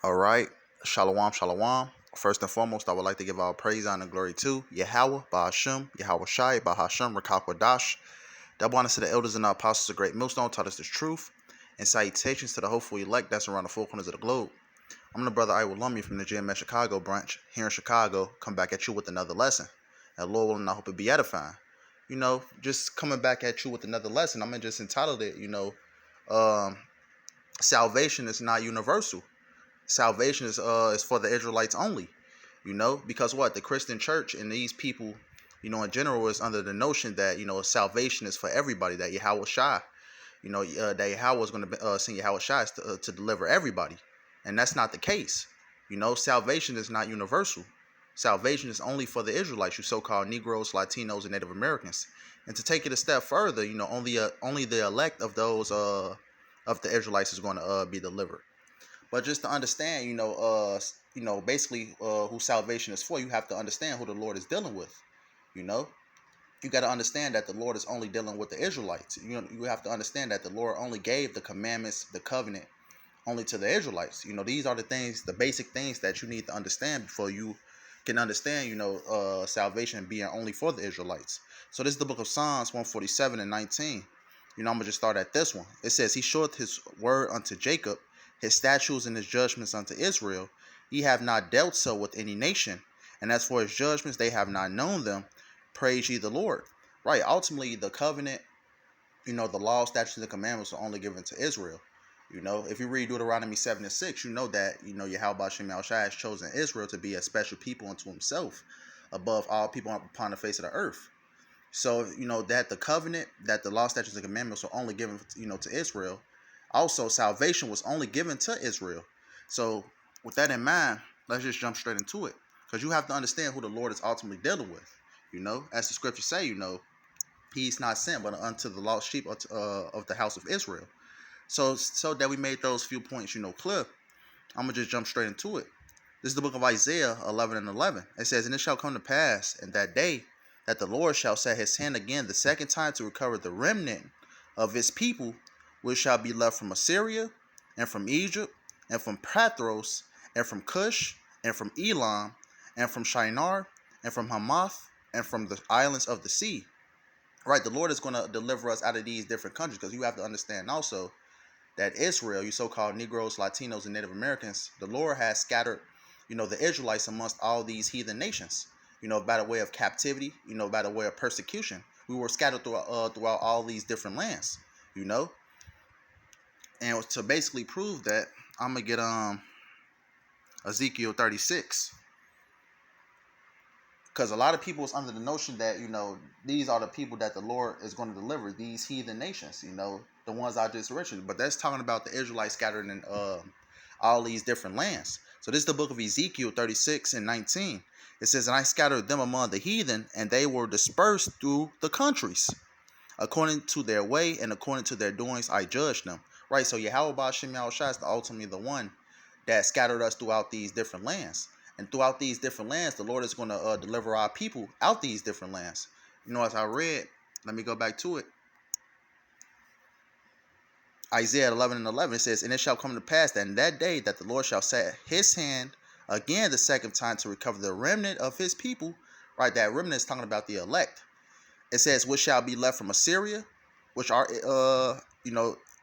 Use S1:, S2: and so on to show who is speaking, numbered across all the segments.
S1: All right. Shalom, shalom. First and foremost, I would like to give all praise, honor, and glory to YAHAWAH, BAHASHAM, YAHAWASHI, BAHASHAM, Rakakwadash. Double honors to the elders and the apostles of Great Millstone, taught us the truth. And salutations to the hopeful elect that's around the four corners of the globe. I'm the brother Iwalumi from the GMS Chicago branch here in Chicago. Come back at you with another lesson. And Lord willing, I hope it be edifying. Just coming back at you with another lesson. I'm going to just entitled it, um, Salvation is not universal. Salvation is for the Israelites only, because what the Christian church and these people, in general, is under the notion that salvation is for everybody. That YAHAWASHI, that Yahweh is going to send YAHAWASHI to deliver everybody, and that's not the case. Salvation is not universal. Salvation is only for the Israelites, you so-called Negroes, Latinos, and Native Americans. And to take it a step further, only the elect of those of the Israelites is going to be delivered. But just to understand, basically who salvation is for, you have to understand who the Lord is dealing with. You got to understand that the Lord is only dealing with the Israelites. You have to understand that the Lord only gave the commandments, the covenant, only to the Israelites. These are the things, the basic things that you need to understand before you can understand, salvation being only for the Israelites. So this is the book of Psalms 147 and 19. I'm going to just start at this one. It says, He showeth his word unto Jacob, his statutes and his judgments unto Israel. Ye have not dealt so with any nation. And as for his judgments, they have not known them. Praise ye the Lord. Right. Ultimately, the covenant, the law, statutes, and the commandments are only given to Israel. If you read Deuteronomy 7 and 6, you know that, YAHAWASHI has chosen Israel to be a special people unto himself above all people upon the face of the earth. So, that the covenant, that the law, statutes, and commandments were only given, to Israel. Also, salvation was only given to Israel. So, with that in mind, let's just jump straight into it. Because you have to understand who the Lord is ultimately dealing with. As the scriptures say, he's not sent but unto the lost sheep of the house of Israel. So that we made those few points, clear, I'm going to just jump straight into it. This is the book of Isaiah 11 and 11. It says, And it shall come to pass in that day that the Lord shall set his hand again the second time to recover the remnant of his people, which shall be left from Assyria, and from Egypt, and from Pathros, and from Cush, and from Elam, and from Shinar, and from Hamath, and from the islands of the sea. Right, the Lord is going to deliver us out of these different countries, because you have to understand also that Israel, you so-called Negroes, Latinos, and Native Americans, the Lord has scattered, the Israelites amongst all these heathen nations, by the way of captivity, by the way of persecution. We were scattered throughout all these different lands, And to basically prove that, I'm going to get Ezekiel 36. Because a lot of people is under the notion that, these are the people that the Lord is going to deliver, these heathen nations, the ones I just mentioned. But that's talking about the Israelites scattered in all these different lands. So this is the book of Ezekiel 36 and 19. It says, And I scattered them among the heathen, and they were dispersed through the countries. According to their way and according to their doings, I judged them. Right, so YAHAWASHI is ultimately the one that scattered us throughout these different lands. And throughout these different lands, the Lord is going to deliver our people out these different lands. As I read, let me go back to it. Isaiah 11 and 11, it says, And it shall come to pass that in that day that the Lord shall set his hand again the second time to recover the remnant of his people. Right, that remnant is talking about the elect. It says, Which shall be left from Assyria, which are,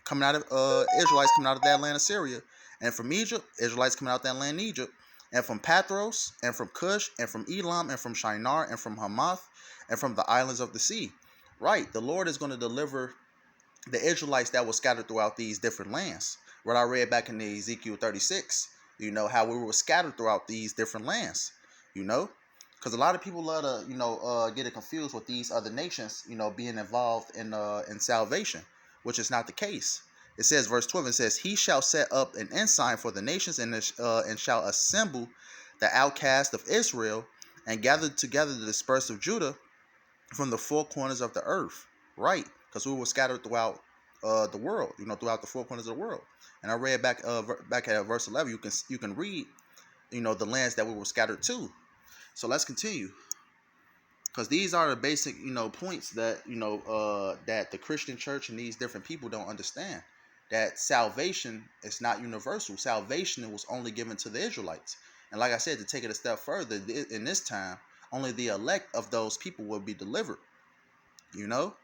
S1: coming out of Israelites coming out of that land of Syria, and from Egypt, Israelites coming out of that land in Egypt, and from Pathros, and from Cush, and from Elam, and from Shinar, and from Hamath, and from the islands of the sea. Right, the Lord is going to deliver the Israelites that were scattered throughout these different lands. What I read back in the Ezekiel 36, how we were scattered throughout these different lands, because a lot of people love to, get it confused with these other nations, being involved in salvation, which is not the case. It says, verse 12, it says, He shall set up an ensign for the nations and shall assemble the outcast of Israel and gather together the dispersed of Judah from the four corners of the earth. Right, because we were scattered throughout the world, throughout the four corners of the world. And I read back at verse 11, you can read, the lands that we were scattered to. So let's continue. Because these are the basic, points that, that the Christian church and these different people don't understand. that salvation is not universal. Salvation was only given to the Israelites. And like I said, to take it a step further, in this time, only the elect of those people will be delivered. You know?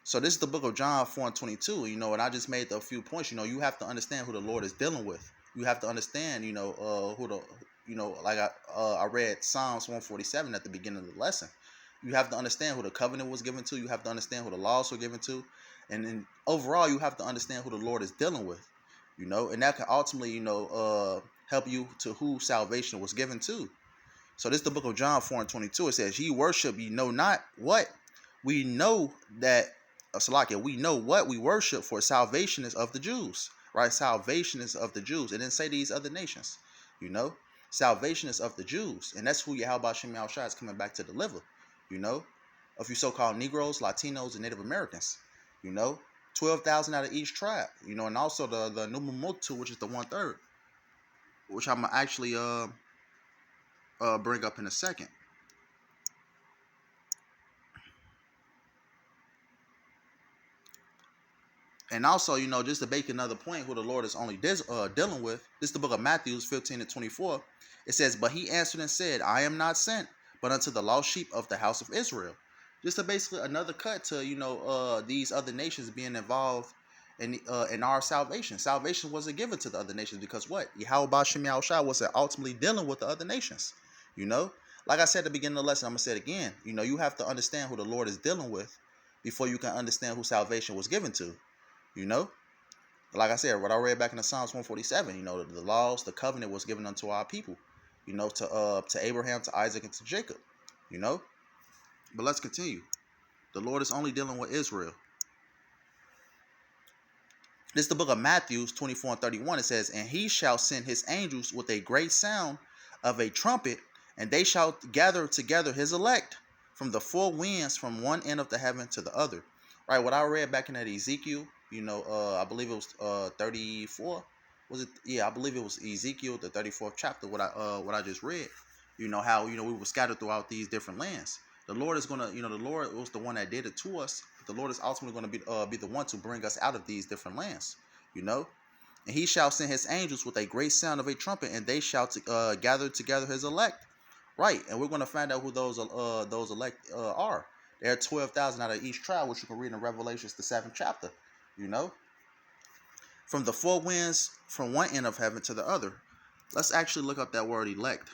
S1: So this is the book of John 4:22, and I just made a few points. You have to understand who the Lord is dealing with. You have to understand, who the, like I read Psalms 147 at the beginning of the lesson. You have to understand who the covenant was given to. You have to understand who the laws were given to. And then overall, you have to understand who the Lord is dealing with, and that can ultimately, help you to who salvation was given to. So this is the book of John 4:22. It says, ye worship, ye know not what. We know that, Salakia, we know what we worship, for salvation is of the Jews. Right? Salvation is of the Jews. It didn't say these other nations. Salvation is of the Jews. And that's who YAHAWASHI is coming back to deliver. Of you so-called Negroes, Latinos, and Native Americans. 12,000 out of each tribe. And also the Numu Multu, which is the 1/3. Which I'm going to actually bring up in a second. And also, just to make another point, who the Lord is only dealing with, this is the book of Matthew 15:24. It says, but he answered and said, I am not sent, but unto the lost sheep of the house of Israel. Just to basically another cut to, these other nations being involved in our salvation. Salvation wasn't given to the other nations because what? YAHAWASHI was ultimately dealing with the other nations. Like I said at the beginning of the lesson, I'm going to say it again. You have to understand who the Lord is dealing with before you can understand who salvation was given to. Like I said, what I read back in the Psalms 147, the laws, the covenant was given unto our people, to Abraham, to Isaac, and to Jacob, But let's continue. The Lord is only dealing with Israel. This is the book of Matthew 24:31. It says, and he shall send his angels with a great sound of a trumpet, and they shall gather together his elect from the four winds, from one end of the heaven to the other. Right, what I read back in that Ezekiel, I believe it was 34. Was it? Yeah, I believe it was Ezekiel, the 34th chapter. What I just read. How we were scattered throughout these different lands. The Lord is gonna, the Lord was the one that did it to us. The Lord is ultimately going to be the one to bring us out of these different lands. And he shall send his angels with a great sound of a trumpet, and they shall gather together his elect. Right, and we're going to find out who those elect are. There are 12,000 out of each tribe, which you can read in Revelations, the 7th chapter. From the four winds, from one end of heaven to the other. Let's actually look up that word elect.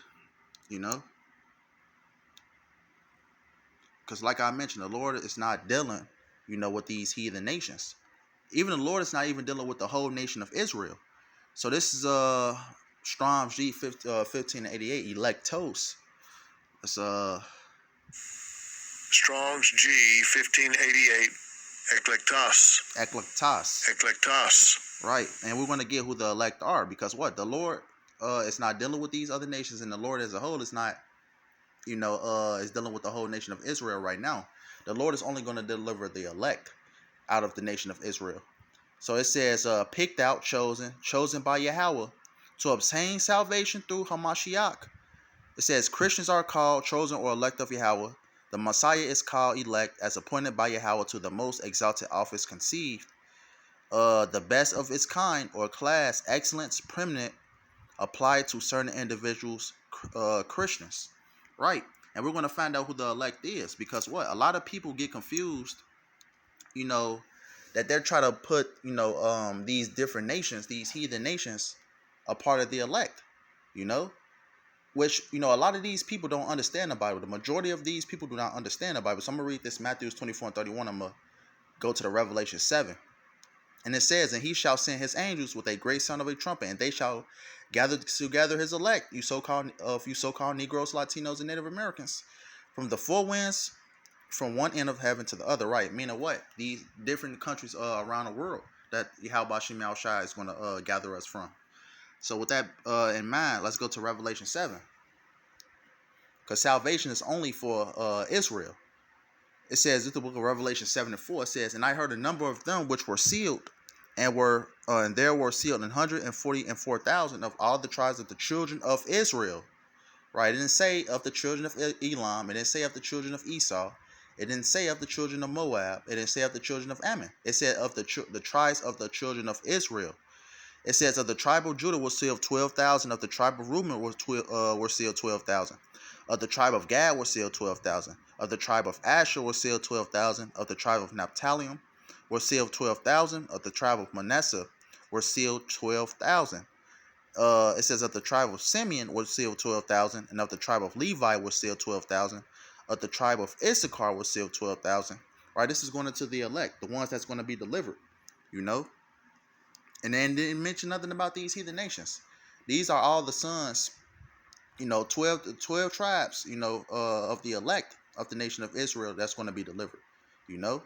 S1: Because like I mentioned, the Lord is not dealing, with these heathen nations. Even the Lord is not even dealing with the whole nation of Israel. So this is Strong's G 1588, electos. It's
S2: Strong's G 1588, Eklektos.
S1: Right, and we're going to get who the elect are, because what? The Lord is not dealing with these other nations, and the Lord as a whole is not, is dealing with the whole nation of Israel right now. The Lord is only going to deliver the elect out of the nation of Israel. So it says, picked out, chosen by Yahawah to obtain salvation through Hamashiach. It says Christians are called chosen or elect of Yahawah. The Messiah is called elect, as appointed by Yahawah to the most exalted office conceived. The best of its kind or class, excellence, preeminent, applied to certain individuals, Christians. Right. And we're going to find out who the elect is, because what? A lot of people get confused, that they're trying to put, these different nations, these heathen nations, a part of the elect, which, a lot of these people don't understand the Bible. The majority of these people do not understand the Bible. So I'm going to read this Matthew 24:31. I'm going to go to the Revelation 7. And it says, and he shall send his angels with a great sound of a trumpet, and they shall gather together his elect, you so-called Negroes, Latinos, and Native Americans, from the four winds, from one end of heaven to the other. Right, meaning what? These different countries around the world that YAHAWASHI is going to gather us from. So with that in mind, let's go to Revelation 7. Because salvation is only for Israel. It says, in the book of Revelation 7:4, it says, and I heard a number of them which were sealed, and there were sealed 144,000 of all the tribes of the children of Israel. Right, it didn't say of the children of Elam, it didn't say of the children of Esau, It didn't say of the children of Moab. It didn't say of the children of Ammon. It said of the tribes of the children of Israel. It says of the tribe of Judah was sealed 12,000. Of the tribe of Reuben were sealed 12,000. Of the tribe of Gad were sealed 12,000. Of the tribe of Asher were sealed 12,000. Of the tribe of Naphtali were sealed 12,000. Of the tribe of Manasseh were sealed 12,000. It says of the tribe of Simeon was sealed 12,000, and of the tribe of Levi was sealed 12,000. Of the tribe of Issachar was sealed 12,000. Right, this is going into the elect, the ones that's going to be delivered, you know. And then didn't mention nothing about these heathen nations. These are all the sons, 12 tribes, of the elect of the nation of Israel that's going to be delivered, you know.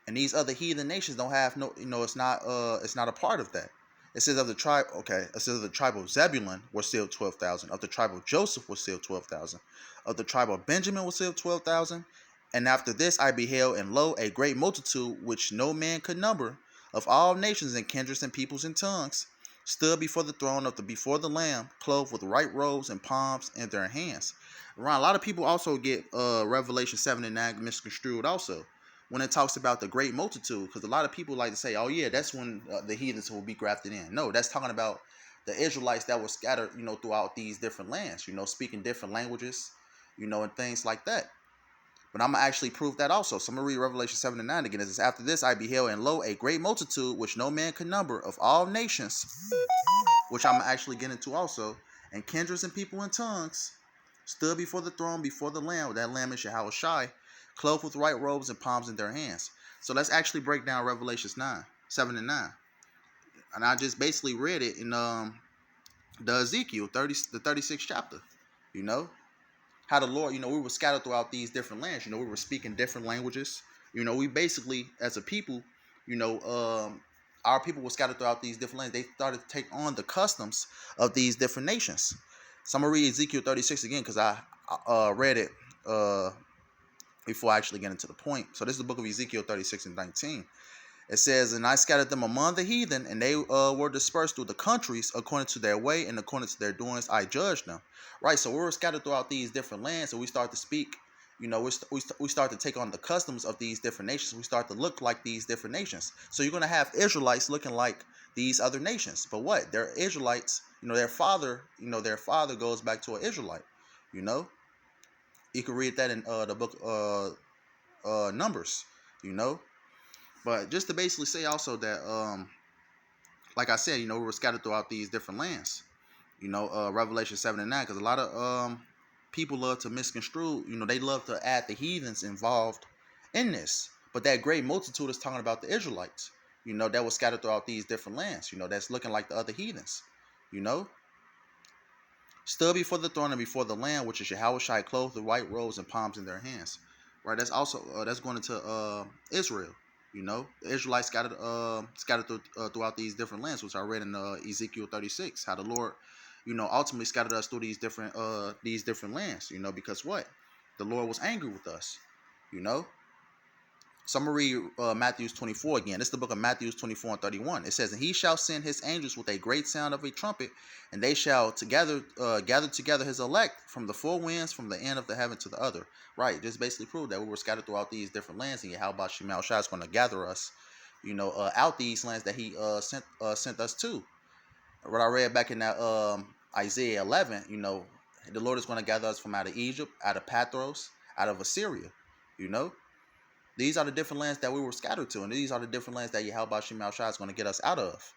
S1: And these other heathen nations don't have no, it's not a part of that. It says of the tribe, okay, it says of the tribe of Zebulun was sealed 12,000. Of the tribe of Joseph was sealed 12,000. Of the tribe of Benjamin was sealed 12,000. And after this I beheld, and lo, a great multitude, which no man could number, of all nations and kindreds and peoples and tongues, stood before the throne before the Lamb, clothed with white robes and palms in their hands. Around a lot of people also get Revelation 7 and 9 misconstrued also, when it talks about the great multitude, because a lot of people like to say, oh yeah, that's when the heathens will be grafted in. No, that's talking about the Israelites that were scattered, throughout these different lands, speaking different languages, and things like that. But I'm going to actually prove that also. So I'm going to read Revelation 7 and 9 again. It says, after this I beheld, and lo, a great multitude, which no man could number, of all nations, which I'm going to actually get into also, and kindreds and people and tongues, stood before the throne, before the Lamb. That Lamb is YAHAWASHI, clothed with white robes and palms in their hands. So let's actually break down Revelations 7 and 9. And I just basically read it in the Ezekiel 30, the 36th chapter, how the Lord, we were scattered throughout these different lands. We were speaking different languages. We basically, as a people, our people were scattered throughout these different lands. They started to take on the customs of these different nations. So I'm going to read Ezekiel 36 again, because I read it before I actually get into the point. So this is the book of Ezekiel 36 and 19. It says, and I scattered them among the heathen, and they were dispersed through the countries according to their way and according to their doings I judged them. Right, so we were scattered throughout these different lands, and we start to speak, we start to take on the customs of these different nations. We start to look like these different nations. So you're going to have Israelites looking like these other nations. But what? They're Israelites, their father goes back to an Israelite, You can read that in the book Numbers, But just to basically say also that, like I said, we were scattered throughout these different lands. Revelation 7 and 9, because a lot of people love to misconstrue, they love to add the heathens involved in this. But that great multitude is talking about the Israelites, that was scattered throughout these different lands, that's looking like the other heathens, Stood before the throne and before the Lamb, which is YAHAWASHI, clothed with white robes and palms in their hands. Right, that's also that's going into Israel. The Israelites scattered throughout these different lands, which I read in Ezekiel 36. How the Lord, ultimately scattered us through these different lands. Because what? The Lord was angry with us. So I'm going to read Matthew 24 again. This is the book of Matthew 24 and 31. It says, and he shall send his angels with a great sound of a trumpet, and they shall gather together his elect from the four winds, from the end of the heaven to the other. Right, just basically proved that we were scattered throughout these different lands, and YAHAWASHI is going to gather us, out these lands that he sent us to. What I read back in that Isaiah 11, the Lord is going to gather us from out of Egypt, out of Pathros, out of Assyria, These are the different lands that we were scattered to, and these are the different lands that YAHAWASHI is going to get us out of.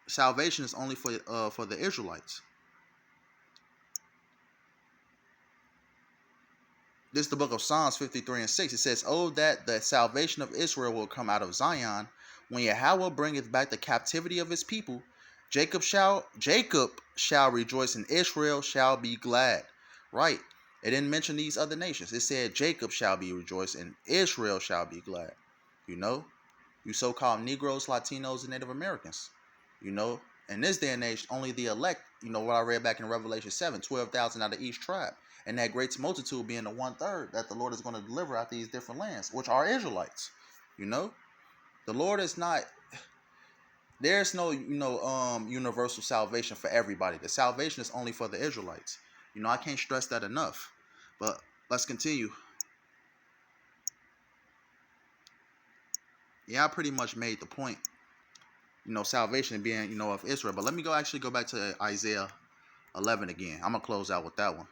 S1: Salvation is only for the Israelites. This is the book of Psalms 53 and 6. It says, oh, that the salvation of Israel will come out of Zion, when Yahweh bringeth back the captivity of his people. Jacob shall rejoice, and Israel shall be glad. Right. It didn't mention these other nations. It said Jacob shall be rejoiced and Israel shall be glad. You so-called Negroes, Latinos, and Native Americans. In this day and age, only the elect, what I read back in Revelation 7, 12,000 out of each tribe. And that great multitude being the 1/3 that the Lord is going to deliver out these different lands, which are Israelites. The Lord is not, there's no, universal salvation for everybody. The salvation is only for the Israelites. I can't stress that enough. But let's continue. Yeah, I pretty much made the point, salvation being, of Israel. But let me actually go back to Isaiah 11 again. I'm going to close out with that one.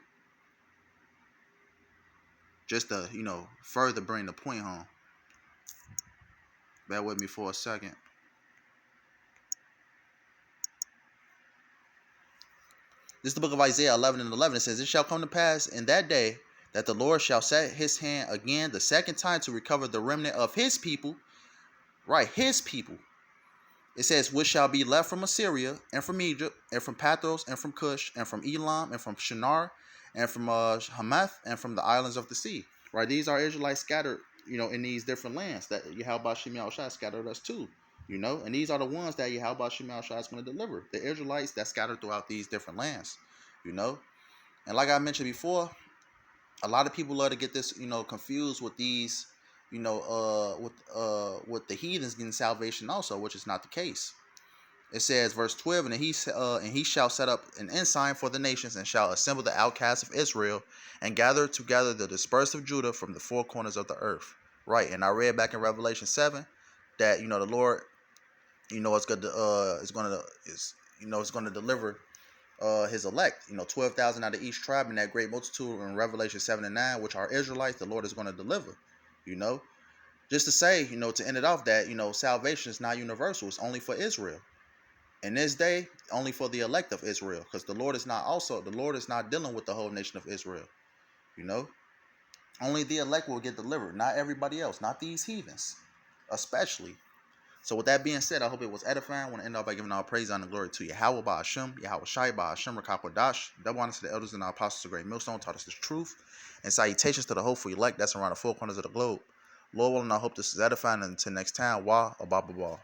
S1: Just to, further bring the point home. Bear with me for a second. This is the book of Isaiah 11 and 11. It says, "It shall come to pass in that day that the Lord shall set his hand again the second time to recover the remnant of his people." Right, his people. It says, "Which shall be left from Assyria, and from Egypt, and from Pathros, and from Cush, and from Elam, and from Shinar, and from Hamath, and from the islands of the sea." Right, these are Israelites scattered, in these different lands that YAHAWASHI scattered us to, and these are the ones that YAHAWASHI is going to deliver. The Israelites that scattered throughout these different lands, And like I mentioned before, a lot of people love to get this, confused with these, with the heathens getting salvation also, which is not the case. It says, verse 12, "And he shall set up an ensign for the nations, and shall assemble the outcasts of Israel, and gather together the dispersed of Judah from the four corners of the earth." Right, and I read back in Revelation 7 that the Lord, is going to is going to deliver his elect, 12,000 out of each tribe, and that great multitude in Revelation 7 and 9, which are Israelites, the Lord is going to deliver. Just to say, to end it off, that salvation is not universal; it's only for Israel. In this day, only for the elect of Israel, because the Lord is not dealing with the whole nation of Israel. Only the elect will get delivered, not everybody else, not these heathens, especially. So with that being said, I hope it was edifying. I want to end off by giving all praise and glory to YAHAWAH, BAHASHAM, YAHAWASHI, BAHASHAM, REKAKWADASH. Double honor to the elders and our apostles of great millstone, taught us this truth. And salutations to the hopeful elect that's around the four corners of the globe. Lord willing, I hope this is edifying. And until next time, YAHAWAH.